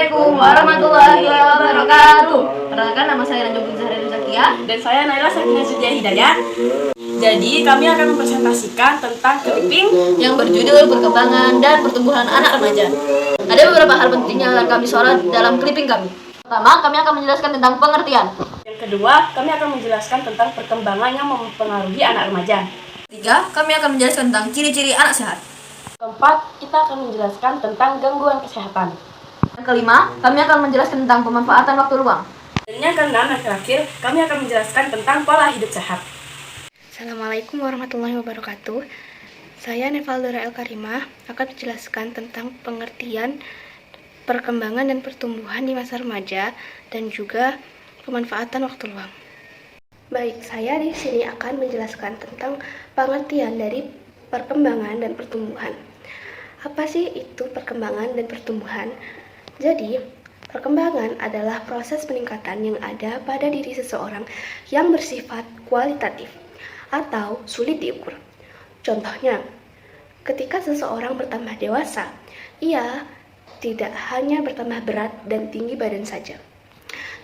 Assalamualaikum warahmatullahi wabarakatuh. Perkenalkan, nama saya Najwa Zahra Zakia. Dan saya Naila Sakinah Sudia Hidayat. Jadi kami akan mempresentasikan tentang clipping yang berjudul Perkembangan dan Pertumbuhan Anak Remaja. Ada beberapa hal penting yang akan kami sorot dalam clipping kami. Pertama, kami akan menjelaskan tentang pengertian. Yang kedua, kami akan menjelaskan tentang perkembangan yang mempengaruhi anak remaja. Ketiga, kami akan menjelaskan tentang ciri-ciri anak sehat. Keempat, kita akan menjelaskan tentang gangguan kesehatan. Yang kelima, kami akan menjelaskan tentang pemanfaatan waktu luang. Dan yang keenam dan terakhir, kami akan menjelaskan tentang pola hidup sehat. Assalamualaikum warahmatullahi wabarakatuh. Saya Nevaldora El Karimah akan menjelaskan tentang pengertian perkembangan dan pertumbuhan di masa remaja dan juga pemanfaatan waktu luang. Baik, saya di sini akan menjelaskan tentang pengertian dari perkembangan dan pertumbuhan. Apa sih itu perkembangan dan pertumbuhan? Jadi, perkembangan adalah proses peningkatan yang ada pada diri seseorang yang bersifat kualitatif atau sulit diukur. Contohnya, ketika seseorang bertambah dewasa, ia tidak hanya bertambah berat dan tinggi badan saja,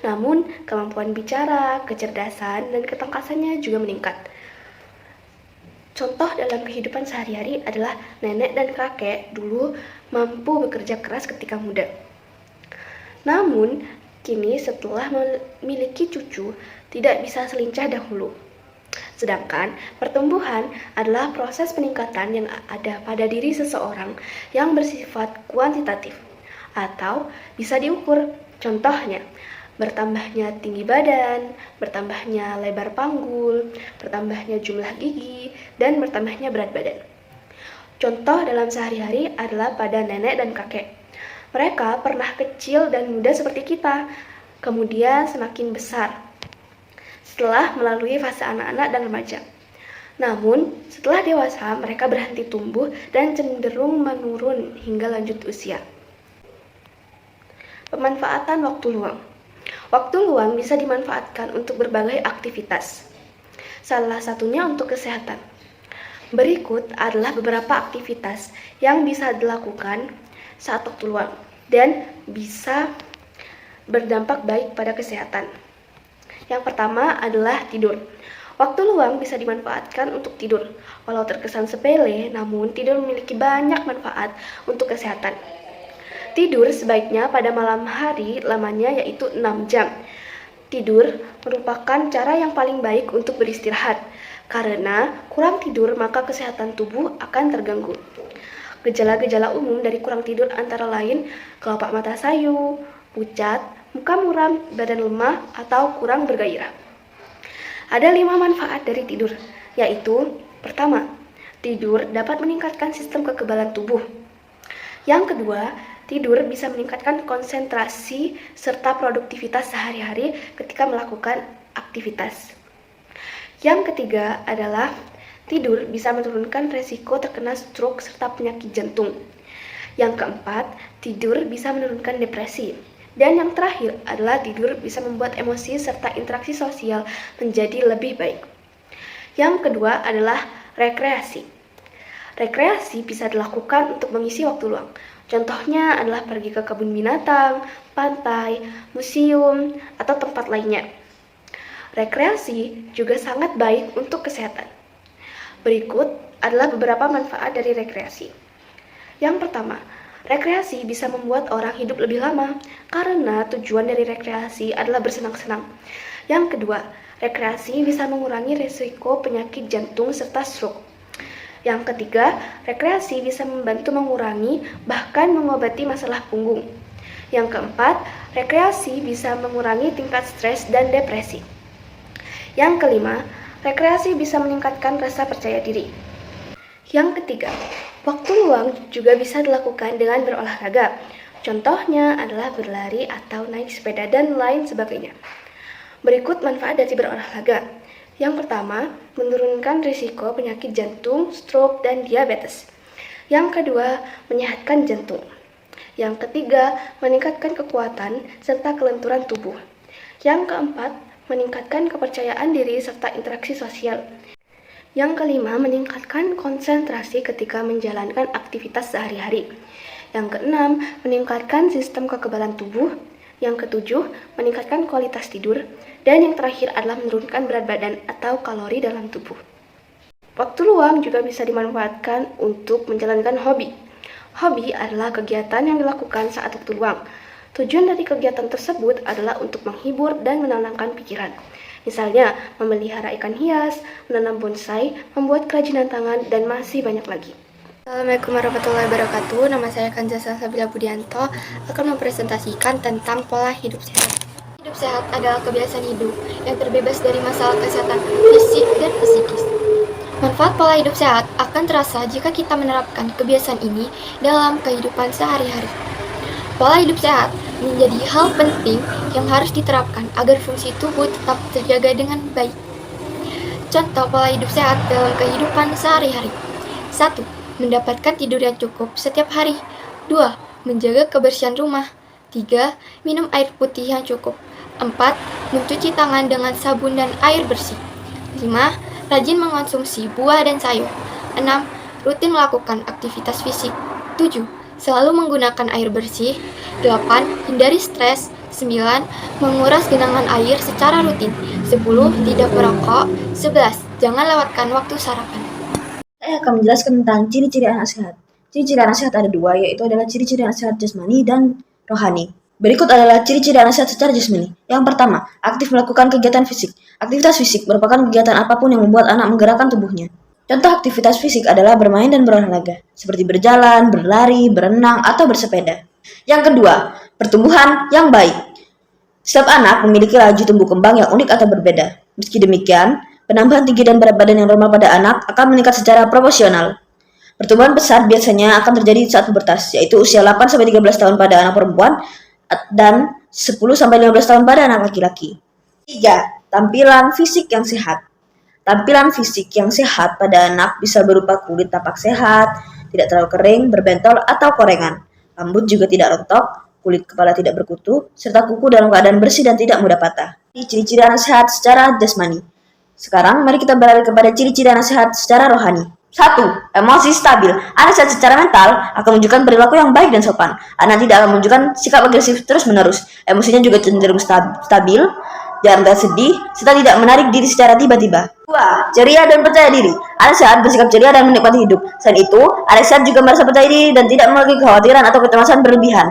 namun kemampuan bicara, kecerdasan, dan ketangkasannya juga meningkat. Contoh dalam kehidupan sehari-hari adalah nenek dan kakek dulu mampu bekerja keras ketika muda. Namun, kini setelah memiliki cucu, tidak bisa selincah dahulu. Sedangkan pertumbuhan adalah proses peningkatan yang ada pada diri seseorang yang bersifat kuantitatif atau bisa diukur. Contohnya, bertambahnya tinggi badan, bertambahnya lebar panggul, bertambahnya jumlah gigi, dan bertambahnya berat badan. Contoh dalam sehari-hari adalah pada nenek dan kakek. Mereka pernah kecil dan muda seperti kita, kemudian semakin besar setelah melalui fase anak-anak dan remaja. Namun, setelah dewasa, mereka berhenti tumbuh dan cenderung menurun hingga lanjut usia. Pemanfaatan waktu luang. Waktu luang bisa dimanfaatkan untuk berbagai aktivitas. Salah satunya untuk kesehatan. Berikut adalah beberapa aktivitas yang bisa dilakukan saat waktu luang dan bisa berdampak baik pada kesehatan. Yang pertama adalah tidur. Waktu luang bisa dimanfaatkan untuk tidur. Walau terkesan sepele, namun tidur memiliki banyak manfaat untuk kesehatan. Tidur sebaiknya pada malam hari, lamanya yaitu 6 jam. Tidur merupakan cara yang paling baik untuk beristirahat, karena kurang tidur maka kesehatan tubuh akan terganggu. Gejala-gejala umum dari kurang tidur antara lain kelopak mata sayu, pucat, muka muram, badan lemah, atau kurang bergairah. Ada 5 manfaat dari tidur, yaitu pertama, tidur dapat meningkatkan sistem kekebalan tubuh. Yang kedua, tidur bisa meningkatkan konsentrasi serta produktivitas sehari-hari ketika melakukan aktivitas. Yang ketiga adalah tidur bisa menurunkan resiko terkena stroke serta penyakit jantung. Yang keempat, tidur bisa menurunkan depresi. Dan yang terakhir adalah tidur bisa membuat emosi serta interaksi sosial menjadi lebih baik. Yang kedua adalah rekreasi. Rekreasi bisa dilakukan untuk mengisi waktu luang. Contohnya adalah pergi ke kebun binatang, pantai, museum, atau tempat lainnya. Rekreasi juga sangat baik untuk kesehatan. Berikut adalah beberapa manfaat dari rekreasi. Yang pertama, rekreasi bisa membuat orang hidup lebih lama karena tujuan dari rekreasi adalah bersenang-senang. Yang kedua, rekreasi bisa mengurangi risiko penyakit jantung serta stroke. Yang ketiga, rekreasi bisa membantu mengurangi bahkan mengobati masalah punggung. Yang keempat, rekreasi bisa mengurangi tingkat stres dan depresi. Yang kelima, rekreasi bisa meningkatkan rasa percaya diri. Yang ketiga, waktu luang juga bisa dilakukan dengan berolahraga. Contohnya adalah berlari atau naik sepeda dan lain sebagainya. Berikut manfaat dari berolahraga. Yang pertama, menurunkan risiko penyakit jantung, stroke, dan diabetes. Yang kedua, menyehatkan jantung. Yang ketiga, meningkatkan kekuatan serta kelenturan tubuh. Yang keempat, meningkatkan kepercayaan diri serta interaksi sosial. Yang kelima, meningkatkan konsentrasi ketika menjalankan aktivitas sehari-hari. Yang keenam, meningkatkan sistem kekebalan tubuh. Yang ketujuh, meningkatkan kualitas tidur. Dan yang terakhir adalah menurunkan berat badan atau kalori dalam tubuh. Waktu luang juga bisa dimanfaatkan untuk menjalankan hobi. Hobi adalah kegiatan yang dilakukan saat waktu luang. Tujuan dari kegiatan tersebut adalah untuk menghibur dan menenangkan pikiran. Misalnya, memelihara ikan hias, menanam bonsai, membuat kerajinan tangan, dan masih banyak lagi. Assalamualaikum warahmatullahi wabarakatuh. Nama saya Kanza Salsabila Budianto akan mempresentasikan tentang pola hidup sehat. Hidup sehat adalah kebiasaan hidup yang terbebas dari masalah kesehatan fisik dan psikis. Manfaat pola hidup sehat akan terasa jika kita menerapkan kebiasaan ini dalam kehidupan sehari-hari. Pola hidup sehat menjadi hal penting yang harus diterapkan agar fungsi tubuh tetap terjaga dengan baik. Contoh pola hidup sehat dalam kehidupan sehari-hari. 1. Mendapatkan tidur yang cukup setiap hari. 2. Menjaga kebersihan rumah. 3. Minum air putih yang cukup. 4. Mencuci tangan dengan sabun dan air bersih. 5. Rajin mengonsumsi buah dan sayur. 6. Rutin melakukan aktivitas fisik. 7. Selalu menggunakan air bersih. 8. Hindari stres. 9. Menguras genangan air secara rutin. 10. Tidak merokok. 11. Jangan lewatkan waktu sarapan. Saya akan menjelaskan tentang ciri-ciri anak sehat. Ciri-ciri anak sehat ada dua, yaitu adalah ciri-ciri anak sehat jasmani dan rohani. Berikut adalah ciri-ciri anak sehat secara jasmani. Yang pertama, aktif melakukan kegiatan fisik. Aktivitas fisik merupakan kegiatan apapun yang membuat anak menggerakkan tubuhnya. Contoh aktivitas fisik adalah bermain dan berolahraga, seperti berjalan, berlari, berenang, atau bersepeda. Yang kedua, pertumbuhan yang baik. Setiap anak memiliki laju tumbuh kembang yang unik atau berbeda. Meski demikian, penambahan tinggi dan berat badan yang normal pada anak akan meningkat secara proporsional. Pertumbuhan pesat biasanya akan terjadi saat pubertas, yaitu usia 8-13 tahun pada anak perempuan dan 10-15 tahun pada anak laki-laki. 3. Tampilan fisik yang sehat. Tampilan fisik yang sehat pada anak bisa berupa kulit tampak sehat, tidak terlalu kering, berbentol, atau korengan. Rambut juga tidak rontok, kulit kepala tidak berkutu, serta kuku dalam keadaan bersih dan tidak mudah patah. Ini ciri-ciri anak sehat secara jasmani. Sekarang mari kita beralih kepada ciri-ciri anak sehat secara rohani. 1. Emosi stabil. Anak sehat secara mental akan menunjukkan perilaku yang baik dan sopan. Anak tidak akan menunjukkan sikap agresif terus-menerus. Emosinya juga cenderung stabil, jarang sedih, serta tidak menarik diri secara tiba-tiba. 2. Ceria dan percaya diri. Anak sehat bersikap ceria dan menikmati hidup. Selain itu, anak sehat juga merasa percaya diri dan tidak memiliki kekhawatiran atau kecemasan berlebihan.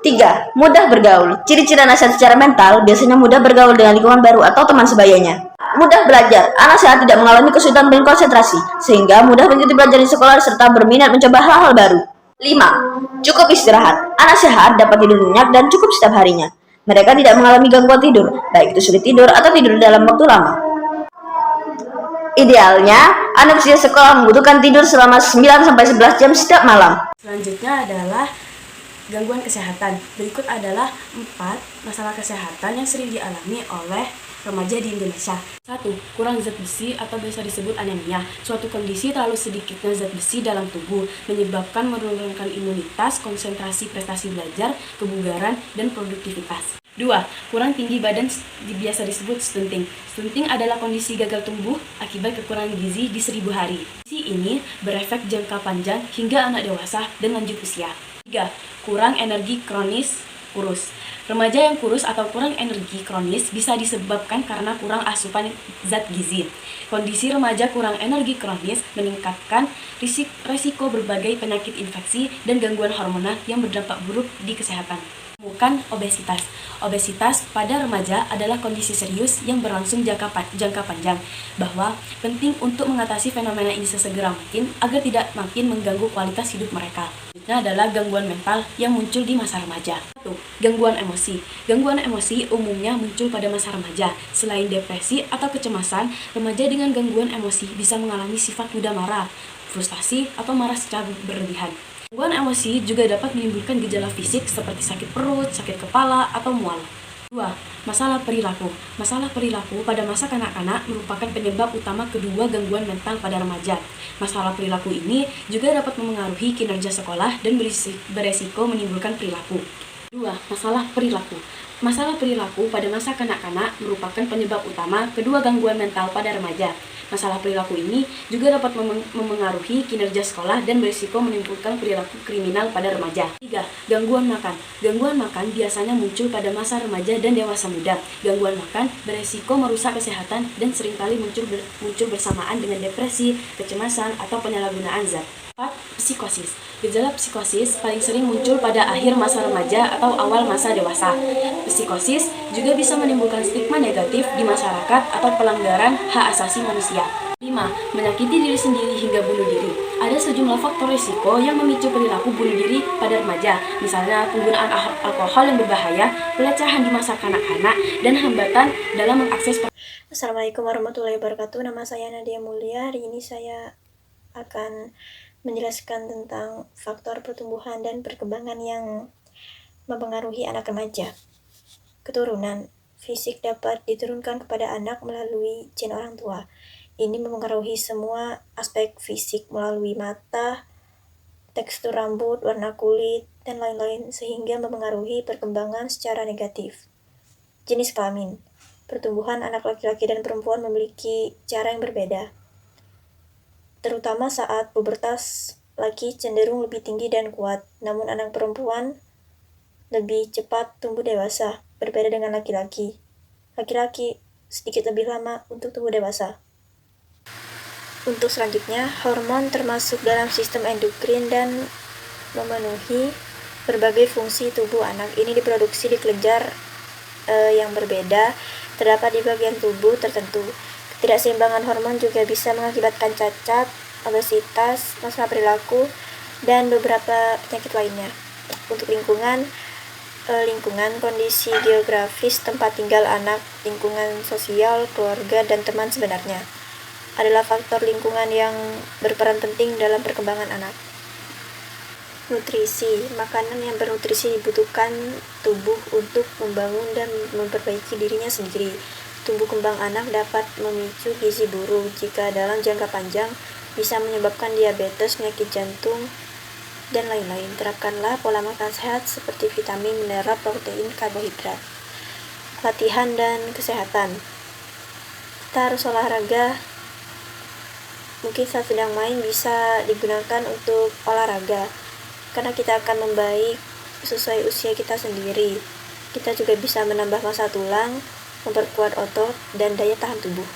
3. Mudah bergaul. Ciri-ciri anak sehat secara mental biasanya mudah bergaul dengan lingkungan baru atau teman sebayanya. Mudah belajar. Anak sehat tidak mengalami kesulitan berkonsentrasi, sehingga mudah mengikuti belajar di sekolah serta berminat mencoba hal-hal baru. 5. Cukup istirahat. Anak sehat dapat tidur nyenyak dan cukup setiap harinya. Mereka tidak mengalami gangguan tidur, baik itu sulit tidur atau tidur dalam waktu lama. Idealnya, anak usia sekolah membutuhkan tidur selama 9-11 jam setiap malam. Selanjutnya adalah gangguan kesehatan. Berikut adalah 4 masalah kesehatan yang sering dialami oleh remaja di Indonesia. 1. Kurang zat besi atau biasa disebut anemia. Suatu kondisi terlalu sedikitnya zat besi dalam tubuh menyebabkan menurunkan imunitas, konsentrasi prestasi belajar, kebugaran, dan produktivitas. 2. Kurang tinggi badan biasa disebut stunting. Stunting adalah kondisi gagal tumbuh akibat kekurangan gizi di 1000 hari. Kondisi ini berefek jangka panjang hingga anak dewasa dan lanjut usia. 3. Kurang energi kronis kurus. Remaja yang kurus atau kurang energi kronis bisa disebabkan karena kurang asupan zat gizi. Kondisi remaja kurang energi kronis meningkatkan risiko berbagai penyakit infeksi dan gangguan hormonal yang berdampak buruk di kesehatan. Bukan obesitas. Obesitas pada remaja adalah kondisi serius yang berlangsung jangka panjang, bahwa penting untuk mengatasi fenomena ini sesegera mungkin agar tidak makin mengganggu kualitas hidup mereka. Selanjutnya adalah gangguan mental yang muncul di masa remaja. 1. Gangguan emosi. Gangguan emosi umumnya muncul pada masa remaja. Selain depresi atau kecemasan, remaja dengan gangguan emosi bisa mengalami sifat mudah marah, frustasi, atau marah secara berlebihan. Gangguan emosi juga dapat menimbulkan gejala fisik seperti sakit perut, sakit kepala, atau mual. 2. Masalah perilaku. Masalah perilaku pada masa kanak-kanak merupakan penyebab utama kedua gangguan mental pada remaja. Masalah perilaku ini juga dapat memengaruhi kinerja sekolah dan beresiko menimbulkan perilaku. 2. Masalah perilaku. Masalah perilaku pada masa kanak-kanak merupakan penyebab utama kedua gangguan mental pada remaja. Masalah perilaku ini juga dapat memengaruhi kinerja sekolah dan berisiko menimbulkan perilaku kriminal pada remaja. 3. Gangguan makan. Gangguan makan biasanya muncul pada masa remaja dan dewasa muda. Gangguan makan berisiko merusak kesehatan dan seringkali muncul bersamaan dengan depresi, kecemasan, atau penyalahgunaan zat. 4. Psikosis. Gejala psikosis paling sering muncul pada akhir masa remaja atau awal masa dewasa. Psikosis juga bisa menimbulkan stigma negatif di masyarakat atau pelanggaran hak asasi manusia. 5. Menyakiti diri sendiri hingga bunuh diri. Ada sejumlah faktor risiko yang memicu perilaku bunuh diri pada remaja, misalnya penggunaan alkohol yang berbahaya, pelecehan di masa kanak-kanak, dan hambatan dalam mengakses. Assalamualaikum warahmatullahi wabarakatuh. Nama saya Nadia Mulia. Hari ini saya akan menjelaskan tentang faktor pertumbuhan dan perkembangan yang mempengaruhi anak remaja. Keturunan fisik dapat diturunkan kepada anak melalui gen orang tua. Ini mempengaruhi semua aspek fisik melalui mata, tekstur rambut, warna kulit, dan lain-lain sehingga mempengaruhi perkembangan secara negatif. Jenis kelamin. Pertumbuhan anak laki-laki dan perempuan memiliki cara yang berbeda. Terutama saat pubertas, laki cenderung lebih tinggi dan kuat, namun anak perempuan lebih cepat tumbuh dewasa, berbeda dengan laki-laki. Laki-laki sedikit lebih lama untuk tumbuh dewasa. Untuk selanjutnya, hormon termasuk dalam sistem endokrin dan memenuhi berbagai fungsi tubuh anak. Ini diproduksi di kelenjar yang berbeda, terdapat di bagian tubuh tertentu. Ketidakseimbangan hormon juga bisa mengakibatkan cacat, obesitas, masalah perilaku, dan beberapa penyakit lainnya. Untuk lingkungan, kondisi geografis tempat tinggal anak, lingkungan sosial, keluarga, dan teman sebenarnya adalah faktor lingkungan yang berperan penting dalam perkembangan anak. Nutrisi. Makanan yang bernutrisi dibutuhkan tubuh untuk membangun dan memperbaiki dirinya sendiri. Tumbuh kembang anak dapat memicu gizi buruk jika dalam jangka panjang bisa menyebabkan diabetes, penyakit jantung, dan lain-lain. Terapkanlah pola makan sehat seperti vitamin, mineral, protein, karbohidrat. Latihan dan kesehatan. Kita harus olahraga. Mungkin saat sedang main bisa digunakan untuk olahraga, karena kita akan membaik sesuai usia kita sendiri. Kita juga bisa menambah massa tulang, memperkuat otot, dan daya tahan tubuh.